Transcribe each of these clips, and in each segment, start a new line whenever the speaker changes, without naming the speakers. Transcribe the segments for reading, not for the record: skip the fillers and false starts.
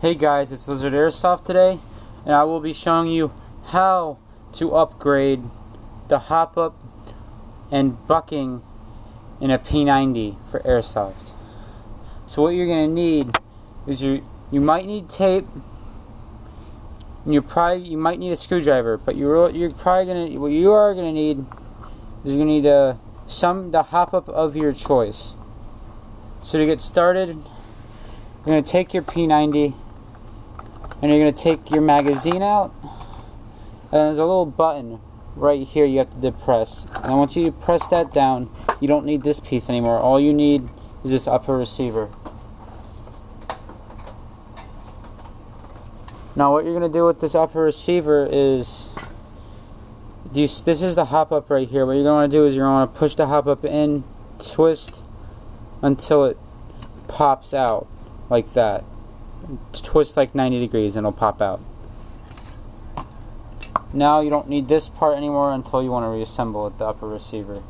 Hey guys, it's Lizard Airsoft today, and I will be showing you how to upgrade the hop-up and bucking in a P90 for Airsoft. So what you're going to need is you might need tape, and you might need a screwdriver, but you're probably going to, what you are going to need is you're going to need the hop-up of your choice. So to get started, you're going to take your P90 and you're going to take your magazine out, and there's a little button right here you have to depress, and once you press that down, you don't need this piece anymore. All you need is this upper receiver. Now what you're going to do with this upper receiver is, this is the hop up right here. What you're going to do is you're going to push the hop up in, twist until it pops out like that. Twist like 90 degrees and it'll pop out. Now you don't need this part anymore until you want to reassemble it, the upper receiver.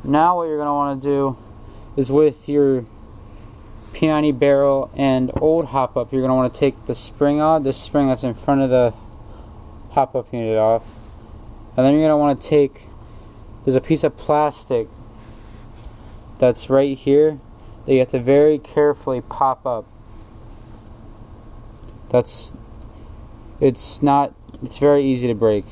Now what you're going to want to do is, with your P90 barrel and old hop up, you're going to want to take the spring out, this spring that's in front of the hop up unit off, and then you're going to want to take, there's a piece of plastic that's right here that you have to very carefully pop up. It's very easy to break.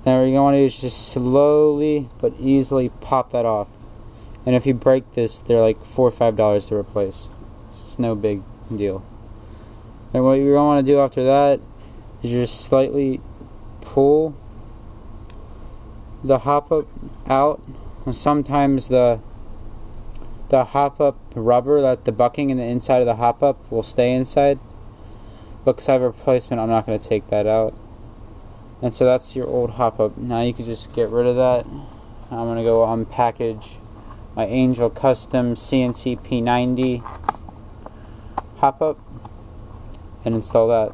And what you're going to want to do is just slowly but easily pop that off. And if you break this, they're like $4 or $5 to replace. It's no big deal. And what you're going to want to do after that is just slightly pull the hop up out. And sometimes the hop up rubber, that the bucking in the inside of the hop up will stay inside, but because I have a replacement, I'm not going to take that out. And so that's your old hop up. Now you can just get rid of that. I'm going to go unpackage my Angel Custom CNC P90 hop up and install that.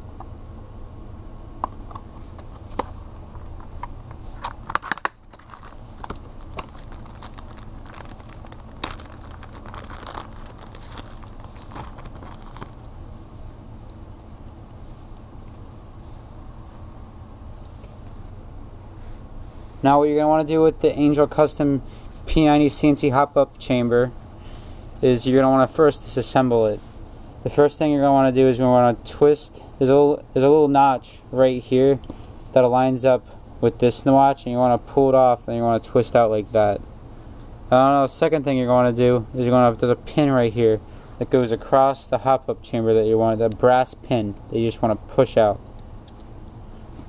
Now what you're going to want to do with the Angel Custom P90 CNC hop-up chamber is you're going to want to first disassemble it. The first thing you're going to want to do is you're going to want to twist. There's a little notch right here that aligns up with this notch, and you want to pull it off and you want to twist out like that. The second thing you're going to do is there's a pin right here that goes across the hop-up chamber that you want, the brass pin that you just want to push out.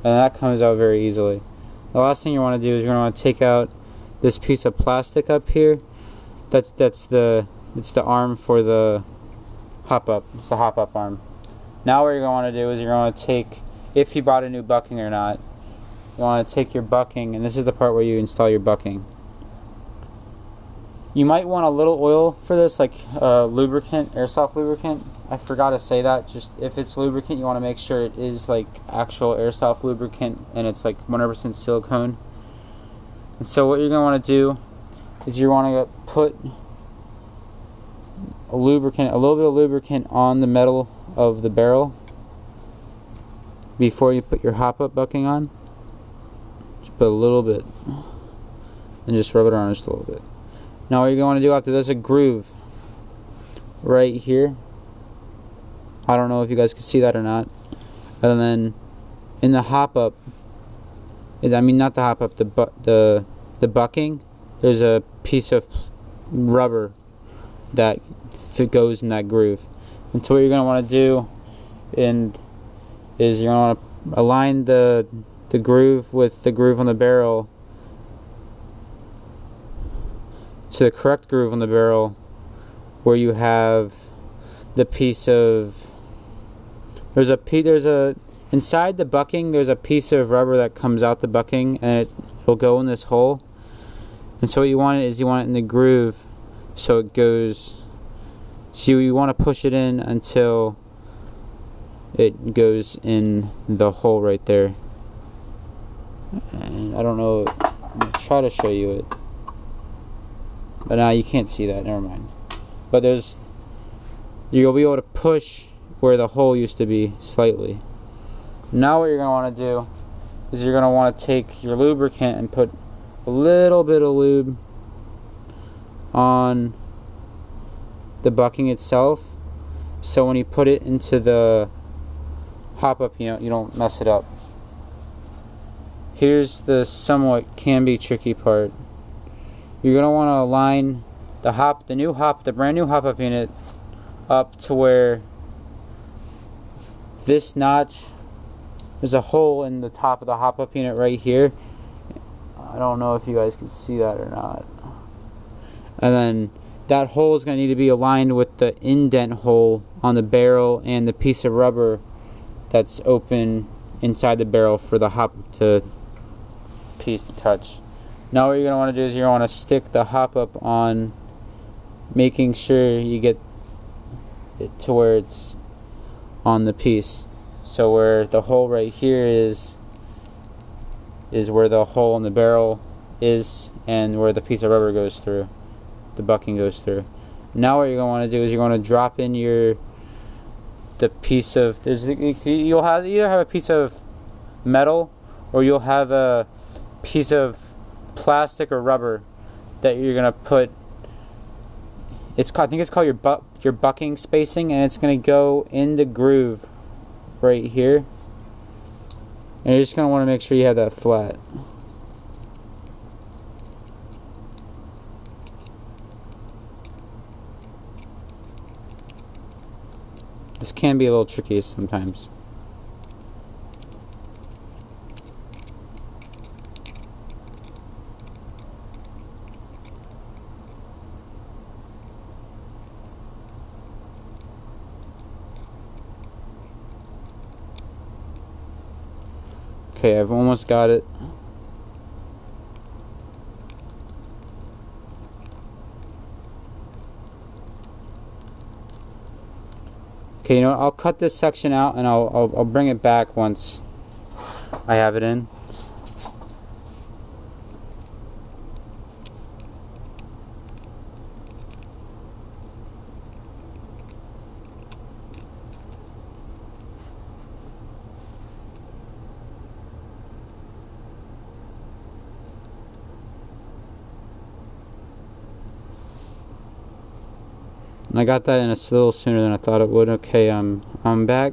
And that comes out very easily. The last thing you want to do is you're going to want to take out this piece of plastic up here. It's the arm for the hop up. It's the hop up arm. Now what you're going to want to do is you're going to take, if you bought a new bucking or not, you want to take your bucking, and this is the part where you install your bucking. You might want a little oil for this, like lubricant, airsoft lubricant. I forgot to say that. Just if it's lubricant, you want to make sure it is like actual airsoft lubricant and it's like 100% silicone. And so what you're going to want to do is you want to put a little bit of lubricant on the metal of the barrel before you put your hop-up bucking on. Just put a little bit and just rub it around just a little bit. Now what you're going to do after, there's a groove right here. I don't know if you guys can see that or not. And then in the hop-up, I mean not the hop-up, the bucking, there's a piece of rubber that goes in that groove. And so what you're going to want to do is you're going to want to align the groove with the groove on the barrel to the correct groove on the barrel, where you have the piece of, inside the bucking there's a piece of rubber that comes out the bucking, and it will go in this hole. And so what you want is you want it in the groove, so it goes, so you want to push it in until it goes in the hole right there. And I don't know, I'm going to try to show you it. But now you can't see that, never mind. but you'll be able to push where the hole used to be slightly. Now what you're going to want to do is you're going to want to take your lubricant and put a little bit of lube on the bucking itself, so when you put it into the hop-up, you don't mess it up. Here's the somewhat can be tricky part. You're going to want to align the brand new hop-up unit up to where this notch, there's a hole in the top of the hop-up unit right here. I don't know if you guys can see that or not. And then that hole is going to need to be aligned with the indent hole on the barrel and the piece of rubber that's open inside the barrel for the piece to touch. Now what you're going to want to do is you're going to want to stick the hop-up on, making sure you get it to where it's on the piece. So where the hole right here is where the hole in the barrel is, and where the piece of rubber goes through, the bucking goes through. Now what you're going to want to do is you're going to drop in the piece of, you'll either have a piece of metal, or you'll have a piece of plastic or rubber that you're going to put, I think it's called your bucking spacing, and it's going to go in the groove right here, and you're just going to want to make sure you have that flat. This can be a little tricky sometimes. Okay, I've almost got it. Okay, you know what? I'll cut this section out and I'll bring it back once I have it in. I got that in a little sooner than I thought it would. Okay, I'm back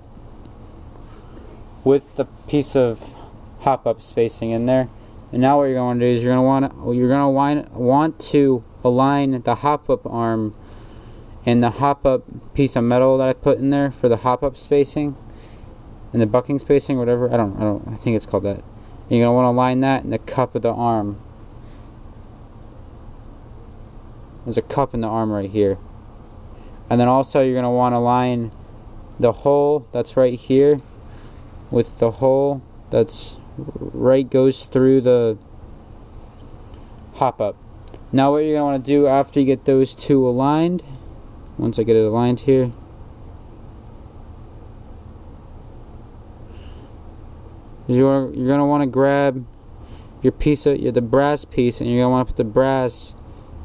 with the piece of hop-up spacing in there, and now what you're going to do is you're going to want to align the hop-up arm and the hop-up piece of metal that I put in there for the hop-up spacing and the bucking spacing, whatever. I think it's called that. And you're going to want to align that in the cup of the arm. There's a cup in the arm right here. And then also you're going to want to line the hole that's right here with the hole that's goes through the hop-up. Now what you're going to want to do after you get those two aligned, once I get it aligned here, you're going to want to grab your piece of the brass piece, and you're going to want to put the brass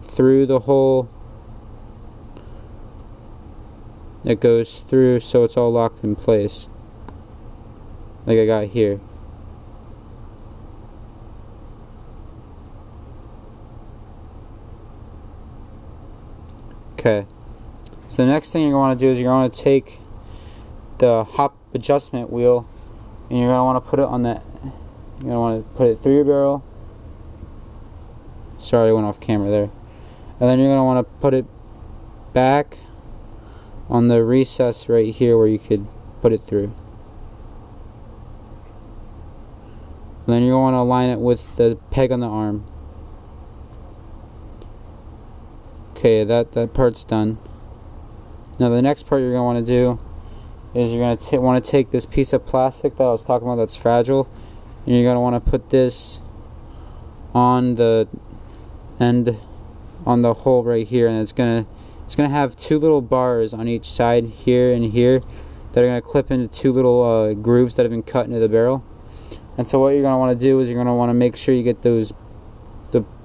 through the hole that goes through, so it's all locked in place like I got here. Okay, so the next thing you're going to want to do is you're going to take the hop adjustment wheel, and you're going to want to put it on that, you're going to want to put it through your barrel. Sorry, I went off camera there. And then you're going to want to put it back on the recess right here where you could put it through. And then you're going to want to align it with the peg on the arm. Okay, that part's done. Now the next part you're going to want to do is you're going to want to take this piece of plastic that I was talking about that's fragile, and you're going to want to put this on the end, on the hole right here, and it's going to have two little bars on each side, here and here, that are going to clip into two little grooves that have been cut into the barrel. And so what you're going to want to do is you're going to want to make sure you get the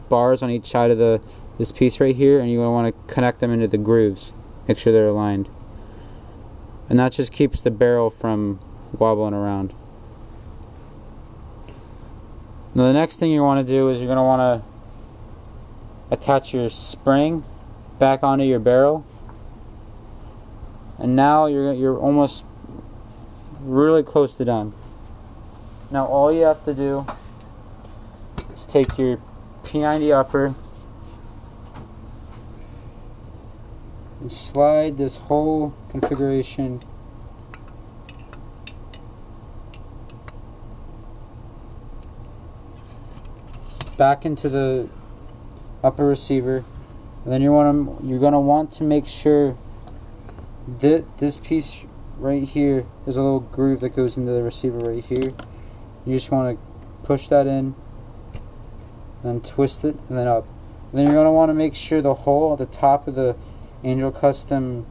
bars on each side of the this piece right here, and you're going to want to connect them into the grooves. Make sure they're aligned. And that just keeps the barrel from wobbling around. Now the next thing you want to do is you're going to want to attach your spring back onto your barrel. And now you're almost really close to done. Now all you have to do is take your p90 upper and slide this whole configuration back into the upper receiver, and then you're going to want to make sure that this piece right here, there's a little groove that goes into the receiver right here. You just want to push that in, then twist it, and then up. And then you're going to want to make sure the hole at the top of the Angel Custom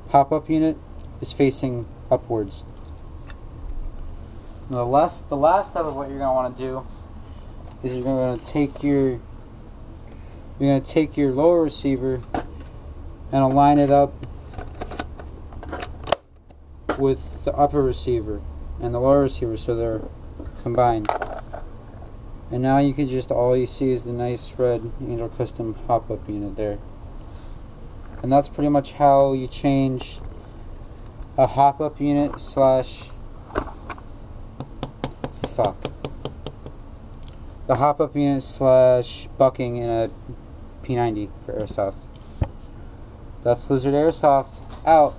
pop-up unit is facing upwards. Now the last step of what you're going to want to do is you're going to take your lower receiver and align it up with the upper receiver and the lower receiver so they're combined. And now you can just, all you see is the nice red Angel Custom hop-up unit there. And that's pretty much how you change a hop-up unit slash the hop-up unit slash bucking in a p90 for Airsoft. That's Lizard Airsoft out.